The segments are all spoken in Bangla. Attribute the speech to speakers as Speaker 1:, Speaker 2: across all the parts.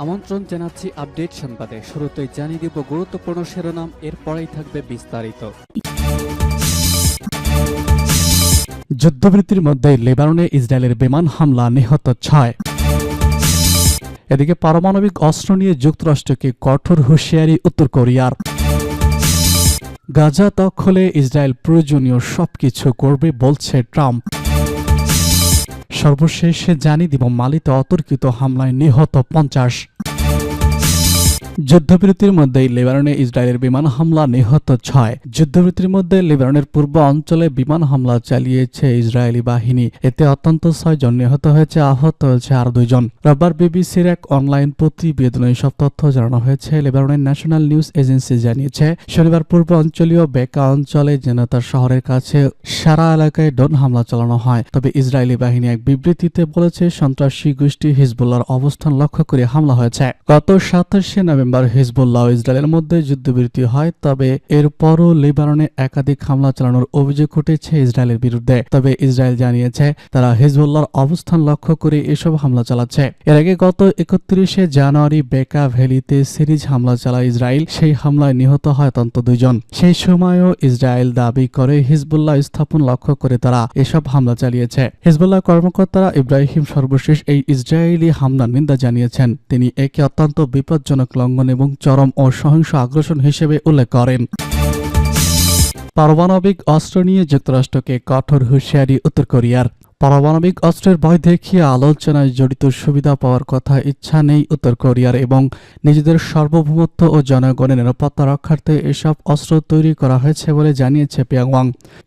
Speaker 1: আমন্ত্রণ জানাচ্ছি আপডেট সংবাদে। শুরুতেই জানিয়ে দিব গুরুত্বপূর্ণ শিরোনাম, এরপরেই থাকবে বিস্তারিত। যুদ্ধবিরতির মধ্যে লেবাননে ইসরায়েলের বিমান হামলা, নিহত 6। এদিকে পারমাণবিক অস্ত্র নিয়ে যুক্তরাষ্ট্রকে কঠোর হুঁশিয়ারি উত্তর কোরিয়ার। গাজা দখলে ইসরায়েল প্রয়োজনীয় সবকিছু করবে বলছে ট্রাম্প। সর্বশেষে জানিয়ে দিব মালিতে অতর্কিত হামলায় নিহত 50। যুদ্ধবিরতির মধ্যেই লেবাননে ইসরায়েলের বিমান হামলা, নিহত 6। যুদ্ধবিরতির মধ্যে লেবাননের পূর্ব অঞ্চলে বিমান হামলা চালিয়েছে ইসরায়েলি বাহিনী। এতে অন্তত 6 জন নিহত হয়েছে, আহত হয়েছে আরো 2 জন। রোববার বিবিসির এক অনলাইন প্রতিবেদনে সব তথ্য জানানো হয়েছে। লেবাননের ন্যাশনাল নিউজ এজেন্সি জানিয়েছে, শনিবার পূর্ব অঞ্চলীয় বেকা অঞ্চলে জেনাতার শহরের কাছে সারা এলাকায় ড্রোন হামলা চালানো হয়। তবে ইসরায়েলি বাহিনী এক বিবৃতিতে বলেছে, সন্ত্রাসী গোষ্ঠী হিজবুল্লাহর অবস্থান লক্ষ্য করে হামলা হয়েছে। গত 27 নভেম্বর হিজবুল্লাহ ও ইসরায়েলের মধ্যে যুদ্ধবিরতি হয়, তবে এরপরও লেবাননে একাধিক হামলা চালানোর অভিযোগ উঠেছে ইসরায়েলের বিরুদ্ধে। তবে ইসরায়েল জানিয়েছে, তারা হিজবুল্লাহর অবস্থান লক্ষ্য করে এসব হামলা চালাচ্ছে। এর আগে গত 31 জানুয়ারি বেকা ভ্যালিতে সিরিজ হামলা চালায় ইসরায়েল। সেই হামলায় নিহত হয় অন্তত 2 জন। সেই সময়ও ইসরায়েল দাবি করে হিজবুল্লাহ স্থাপন লক্ষ্য করে তারা এসব হামলা চালিয়েছে। হিজবুল্লাহ কর্মকর্তারা ইব্রাহিম সর্বশেষ এই ইসরায়েলি হামলার নিন্দা জানিয়েছেন। তিনি একে অত্যন্ত বিপজ্জনক লঙ্ঘন এবং চরম ও সহিংস আগ্রাসন হিসেবে উল্লেখ করেন। পারমাণবিক অস্ত্র নিয়ে যুক্তরাষ্ট্রকে কঠোর হুঁশিয়ারি উত্তর কোরিয়ার। পারমাণবিক অস্ত্রের ভয় দেখিয়ে আলোচনায় জড়িত সুবিধা পাওয়ার কথা ইচ্ছা নেই উত্তর কোরিয়ার এবং নিজেদের সার্বভৌমত্ব ও জনগণের নিরাপত্তা রক্ষার্থে এসব অস্ত্র তৈরি করা হয়েছে বলে জানিয়েছে পিয়ংইয়ং।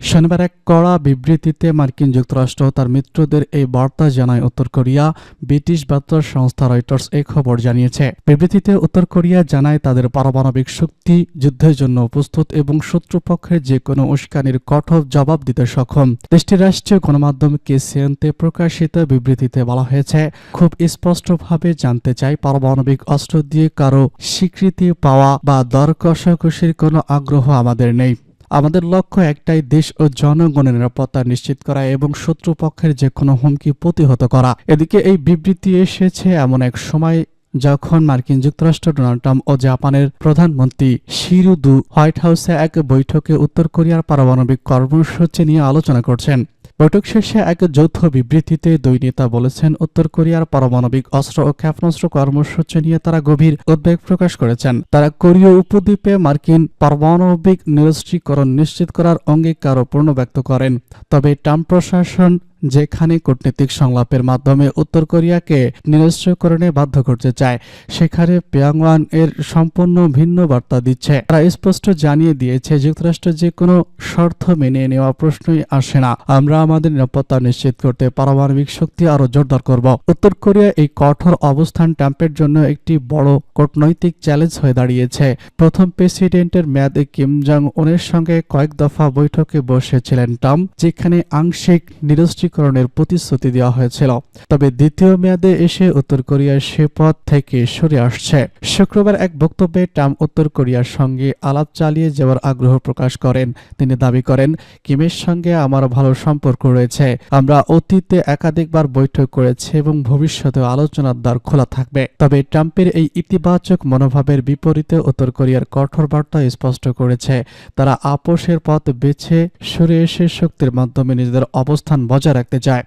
Speaker 1: শনিবার এক কড়া বিবৃতিতে মার্কিন যুক্তরাষ্ট্র তার মিত্রদের এই বার্তা জানায় উত্তর কোরিয়া। ব্রিটিশ বার্তা সংস্থা রয়টার্স এই খবর জানিয়েছে। বিবৃতিতে উত্তর কোরিয়া জানায়, তাদের পারমাণবিক শক্তি যুদ্ধের জন্য প্রস্তুত এবং শত্রুপক্ষের যে কোনো উস্কানির কঠোর জবাব দিতে সক্ষম। দেশটির রাষ্ট্রীয় গণমাধ্যম কেসিএনতে প্রকাশিত বিবৃতিতে বলা হয়েছে, খুব স্পষ্টভাবে জানতে চাই, পারমাণবিক অস্ত্র দিয়ে কারো স্বীকৃতি পাওয়া বা দর কষাকষির কোনো আগ্রহ আমাদের নেই। আমাদের লক্ষ্য একটাই, দেশ ও জনগণের নিরাপত্তা নিশ্চিত করা এবং শত্রুপক্ষের যে কোনো হুমকি প্রতিহত করা। এদিকে এই বিবৃতি এসেছে এমন এক সময় যখন মার্কিন যুক্তরাষ্ট্র ডোনাল্ড ট্রাম্প ও জাপানের প্রধানমন্ত্রী শিরুদু হোয়াইট হাউসে এক বৈঠকে উত্তর কোরিয়ার পারমাণবিক কর্মসূচি নিয়ে আলোচনা করছেন। বৈঠক শেষে এক যৌথ বিবৃতিতে 2 নেতা বলেছেন, উত্তর কোরিয়ার পারমাণবিক অস্ত্র ও ক্ষেপণাস্ত্র কর্মসূচি নিয়ে তারা গভীর উদ্বেগ প্রকাশ করেছেন। তারা কোরীয় উপদ্বীপে মার্কিন পারমাণবিক নিরস্ত্রীকরণ নিশ্চিত করার অঙ্গীকারও পূর্ণ ব্যক্ত করেন। তবে ট্রাম্প প্রশাসন যেখানে কূটনৈতিক সংলাপের মাধ্যমে উত্তর কোরিয়াকে নিরস্ত্রীকরণে বাধ্য করতে চায়, সেখানে পিয়ংইয়ং এর সম্পূর্ণ ভিন্ন বার্তা দিচ্ছে। তারা স্পষ্ট জানিয়ে দিয়েছে, যুক্তরাষ্ট্র যে কোনো শর্ত মেনে নেওয়া প্রশ্নই আসে না। আমরা আমাদের নিরাপত্তা নিশ্চিত করতে পারমাণবিক শক্তি আরো জোরদার করব। উত্তর কোরিয়া এই কঠোর অবস্থান ট্রাম্পের জন্য একটি বড় কূটনৈতিক চ্যালেঞ্জ হয়ে দাঁড়িয়েছে। প্রথম প্রেসিডেন্টের মেয়াদে কিম জং উনের সঙ্গে কয়েক দফা বৈঠকে বসেছিলেন ট্রাম্প, যেখানে আংশিক নিরস্ত্রীকরণের প্রতিশ্রুতি দেওয়া হয়েছিল। তবে দ্বিতীয় মেয়াদে এসে উত্তর কোরিয়া সে পথ থেকে সরে আসছে। শুক্রবার এক বক্তব্যে ট্রাম্প উত্তর কোরিয়ার সঙ্গে আলাপ চালিয়ে যাওয়ার আগ্রহ প্রকাশ করেন। তিনি দাবি করেন, কিমের সঙ্গে আমার ভালো সম্পর্ক রয়েছে। আমরা অতীতে একাধিকবার বৈঠক করেছি এবং ভবিষ্যতে আলোচনার দ্বার খোলা থাকবে। তবে ট্রাম্পের এই ইতিবাচক মনোভাবের বিপরীতে উত্তর কোরিয়ার কঠোর বার্তা স্পষ্ট করেছে, তারা আপোষের পথ বেছে সরে এসে শক্তির মাধ্যমে নিজেদের অবস্থান বজায় রাখতে চায়।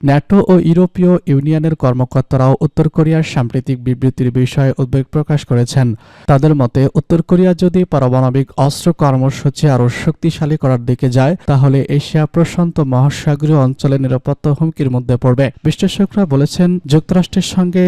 Speaker 1: ন্যাটো ও ইউরোপীয় ইউনিয়নের কর্মকর্তারাও উত্তর কোরিয়ার সাম্প্রতিক বিবৃতির বিষয়ে উদ্বেগ প্রকাশ করেছেন। তাদের মতে, উত্তর কোরিয়া যদি পারমাণবিক অস্ত্র কর্মসূচি আরও শক্তিশালী করার দিকে যায়, তাহলে এশিয়া প্রশান্ত মহাসাগরীয় অঞ্চলের নিরাপত্তা হুমকির মধ্যে পড়বে। বিশ্লেষকরা বলেছেন, যুক্তরাষ্ট্রের সঙ্গে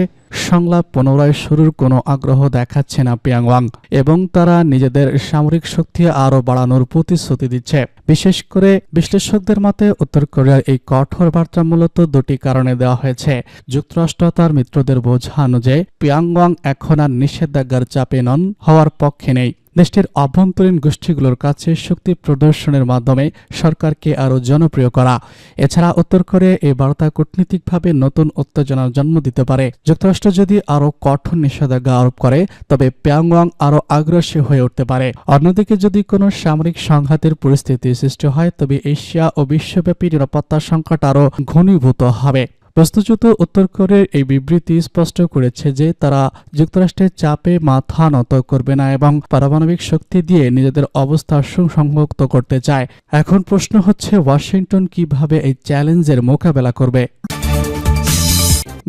Speaker 1: সংলাপ পুনরায় শুরুর কোনো আগ্রহ দেখাচ্ছে না পিয়ংইয়ং এবং তারা নিজেদের সামরিক শক্তি আরও বাড়ানোর প্রতিশ্রুতি দিচ্ছে। বিশেষ করে বিশ্লেষকদের মতে, উত্তর কোরিয়ার এই কঠোর বার্তা মূলত 2টি কারণে দেওয়া হয়েছে। যুক্তরাষ্ট্র তার মিত্রদের বোঝানো যে পিয়ংইয়ং এখন আর নিষেধাজ্ঞার চাপে হওয়ার পক্ষে নেই। দেশটির অভ্যন্তরীণ গোষ্ঠীগুলোর কাছে শক্তি প্রদর্শনের মাধ্যমে সরকারকে আরও জনপ্রিয় করা। এছাড়া উত্তর কোরিয়া এই বার্তা কূটনীতিকভাবে নতুন উত্তেজনার জন্ম দিতে পারে। যুক্তরাষ্ট্র যদি আরও কঠোর নিষেধাজ্ঞা আরোপ করে, তবে পিয়ংইয়ং আরও আগ্রাসী হয়ে উঠতে পারে। অন্যদিকে যদি কোনো সামরিক সংঘাতের পরিস্থিতি সৃষ্টি হয়, তবে এশিয়া ও বিশ্বব্যাপী নিরাপত্তা সংকট আরও ঘনীভূত হবে। প্রশ্নযুক্ত উত্তর কোরিয়ার এই বিবৃতি স্পষ্ট করেছে যে তারা যুক্তরাষ্ট্রের চাপে মাথা নত করবে না এবং পারমাণবিক শক্তি দিয়ে নিজেদের অবস্থা সুসংহত করতে চায়। এখন প্রশ্ন হচ্ছে ওয়াশিংটন কিভাবে এই চ্যালেঞ্জের মোকাবেলা করবে।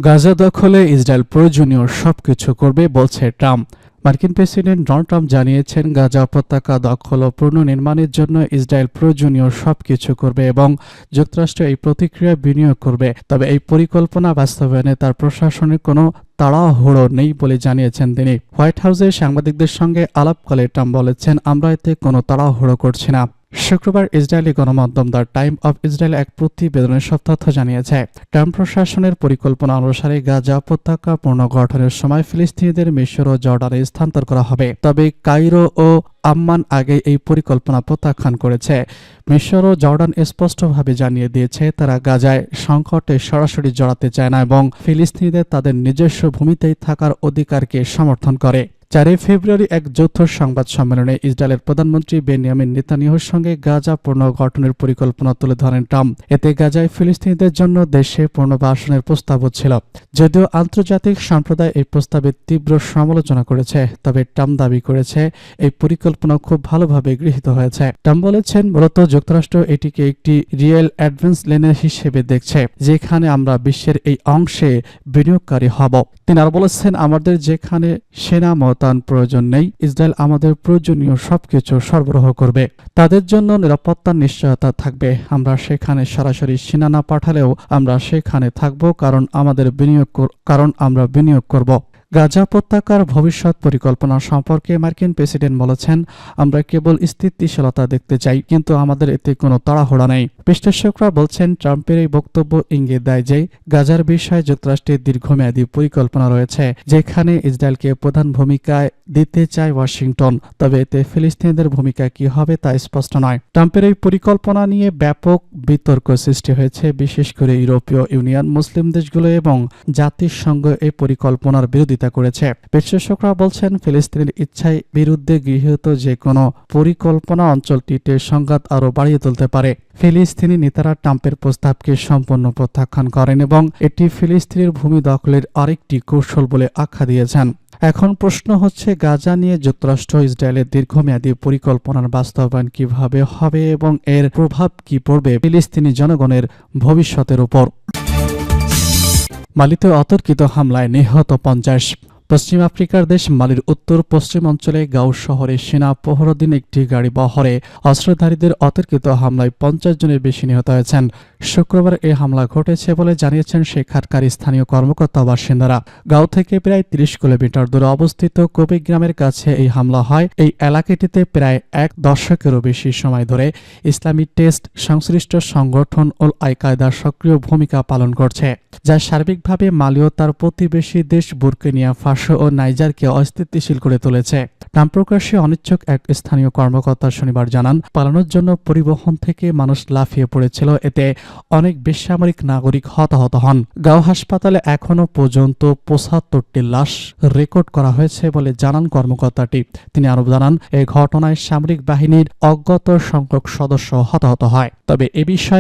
Speaker 1: গাজা দখলে ইসরায়েল প্রয়োজনীয় সবকিছু করবে বলছে ট্রাম্প। মার্কিন প্রেসিডেন্ট ডোনাল্ড ট্রাম্প জানিয়েছেন গাজা উপত্যকা দখল ও পুনর্নির্মাণের জন্য ইসরায়েল প্রয়োজনীয় সবকিছু করবে এবং যুক্তরাষ্ট্র এই প্রতিক্রিয়া বিনিয়োগ করবে। তবে এই পরিকল্পনা বাস্তবায়নে তার প্রশাসনের কোনো তাড়াহুড়ো নেই বলে জানিয়েছেন তিনি। হোয়াইট হাউসে সাংবাদিকদের সঙ্গে আলাপকালে ট্রাম্প বলেছেন, আমরা এতে কোনো তাড়াহুড়ো করছি না। শুক্রবার ইসরায়েলি গণমাধ্যম দ্য টাইম অব ইসরায়েল এক প্রতিবেদনে সব তথ্য জানিয়েছে। ট্রাম্প প্রশাসনের পরিকল্পনা অনুসারে গাজা উপত্যকা পুনর্গঠনের সময় ফিলিস্তিনিদের মিশর ও জর্ডানে স্থানান্তর করা হবে। তবে কায়রো ও আম্মান আগে এই পরিকল্পনা প্রত্যাখ্যান করেছে। মিশর ও জর্ডান স্পষ্টভাবে জানিয়ে দিয়েছে তারা গাজায় সংকটে সরাসরি জড়াতে চায় না এবং ফিলিস্তিনিদের তাদের নিজস্ব ভূমিতেই থাকার অধিকারকে সমর্থন করে। 4 ফেব্রুয়ারি এক যৌথ সংবাদ সম্মেলনে ইসরায়েলের প্রধানমন্ত্রী বেনিয়ামিন নেতানিয়াহুর সঙ্গে গাজা পুনর্গঠনের পরিকল্পনা তুলে ধরেন ট্রাম্প। এতে গাজায় ফিলিস্তিনিদের জন্য দেশে পুনর্বাসনের প্রস্তাবও ছিল। যদিও আন্তর্জাতিক সম্প্রদায় এই প্রস্তাবের তীব্র সমালোচনা করেছে, তবে ট্রাম্প দাবি করেছে এই পরিকল্পনা খুব ভালোভাবে গৃহীত হয়েছে। ট্রাম্প বলেছেন, মূলত যুক্তরাষ্ট্র এটিকে একটি রিয়েল অ্যাডভান্স লেনের হিসেবে দেখছে, যেখানে আমরা বিশ্বের এই অংশে বিনিয়োগকারী হব। তিনি আরো বলেছেন, আমাদের যেখানে সেনা মোতায়েন প্রয়োজন নেই, ইসরায়েল আমাদের প্রয়োজনীয় সবকিছু সরবরাহ করবে। তাদের জন্য নিরাপত্তার নিশ্চয়তা থাকবে। আমরা সেখানে সরাসরি সেনা না পাঠালেও আমরা সেখানে থাকব, কারণ আমরা বিনিয়োগ করব। গাজা উপত্যকার ভবিষ্যৎ পরিকল্পনা সম্পর্কে মার্কিন প্রেসিডেন্ট বলেছেন, আমরা কেবল স্থিতিশীলতা দেখতে চাই, কিন্তু আমাদের এতে কোনো তাড়াহুড়া নেই। বিশ্লেষকরা বলছেন, ট্রাম্পের এই বক্তব্য ইঙ্গিত দেয় যে গাজার বিষয়ে যুক্তরাষ্ট্রের দীর্ঘমেয়াদী পরিকল্পনা রয়েছে, যেখানে ইসরায়েলকে প্রধান ভূমিকায় দিতে চায় ওয়াশিংটন। তবে এতে ফিলিস্তিনিদের ভূমিকা কি হবে তা স্পষ্ট নয়। ট্রাম্পের এই পরিকল্পনা নিয়ে ব্যাপক বিতর্ক সৃষ্টি হয়েছে, বিশেষ করে ইউরোপীয় ইউনিয়ন, মুসলিম দেশগুলো এবং জাতিসংঘ এই পরিকল্পনার বিরোধিতা করেছে। বিশ্লেষকরা বলছেন, ফিলিস্তিনের ইচ্ছায় বিরুদ্ধে গৃহীত যে কোনো পরিকল্পনা অঞ্চলটিতে সংঘাত আরও বাড়িয়ে তুলতে পারে। ফিলিস্তিনি নেতারা ট্রাম্পের প্রস্তাবকে সম্পূর্ণ প্রত্যাখ্যান করেন এবং এটি ফিলিস্তিনের ভূমি দখলের আরেকটি কৌশল বলে আখ্যা দিয়েছেন। এখন প্রশ্ন হচ্ছে, গাজা নিয়ে যুক্তরাষ্ট্র ইসরায়েলের দীর্ঘমেয়াদী পরিকল্পনার বাস্তবায়ন কিভাবে হবে এবং এর প্রভাব কি পড়বে ফিলিস্তিনি জনগণের ভবিষ্যতের উপর। মালিতে অতর্কিত হামলায় নিহত 50। পশ্চিম আফ্রিকার দেশ মালির উত্তর পশ্চিম অঞ্চলে গাও শহরে সেনা প্রহরাধীন একটি গাড়ি বহরে অস্ত্রধারীদের অতর্কিত হামলায় 50 জনের বেশি নিহত হয়েছেন। শুক্রবার এই হামলা ঘটেছে বলে জানিয়েছেন সেখানকার স্থানীয় কর্মকর্তা বাসিন্দারা। গাও থেকে প্রায় 30 কিলোমিটার দূরে অবস্থিত কোবে গ্রামের কাছে এই হামলা হয়। এই এলাকাটিতে প্রায় 1 দশকেরও বেশি সময় ধরে ইসলামী টেস্ট সংশ্লিষ্ট সংগঠন আল কায়দা সক্রিয় ভূমিকা পালন করছে, যা সার্বিকভাবে মালি ও তার প্রতিবেশী দেশ বুর্কিনা ফাসো ও নাইজারকে অস্থিতিশীল করে তুলেছে। নাম প্রকাশে অনিচ্ছুক এক স্থানীয় কর্মকর্তা শনিবার জানান, পালানোর জন্য পরিবহন থেকে মানুষ লাফিয়ে পড়েছিল। এতে অনেক বেসামরিক নাগরিক হতাহত হন। গাঁও হাসপাতালে এখনো পর্যন্ত 75টি লাশ রেকর্ড করা হয়েছে বলে জানান কর্মকর্তাটি। তিনি আরো জানান, এই ঘটনায় সামরিক বাহিনীর অজ্ঞাত সংখ্যক সদস্য হতাহত হয়। তবে এ বিষয়ে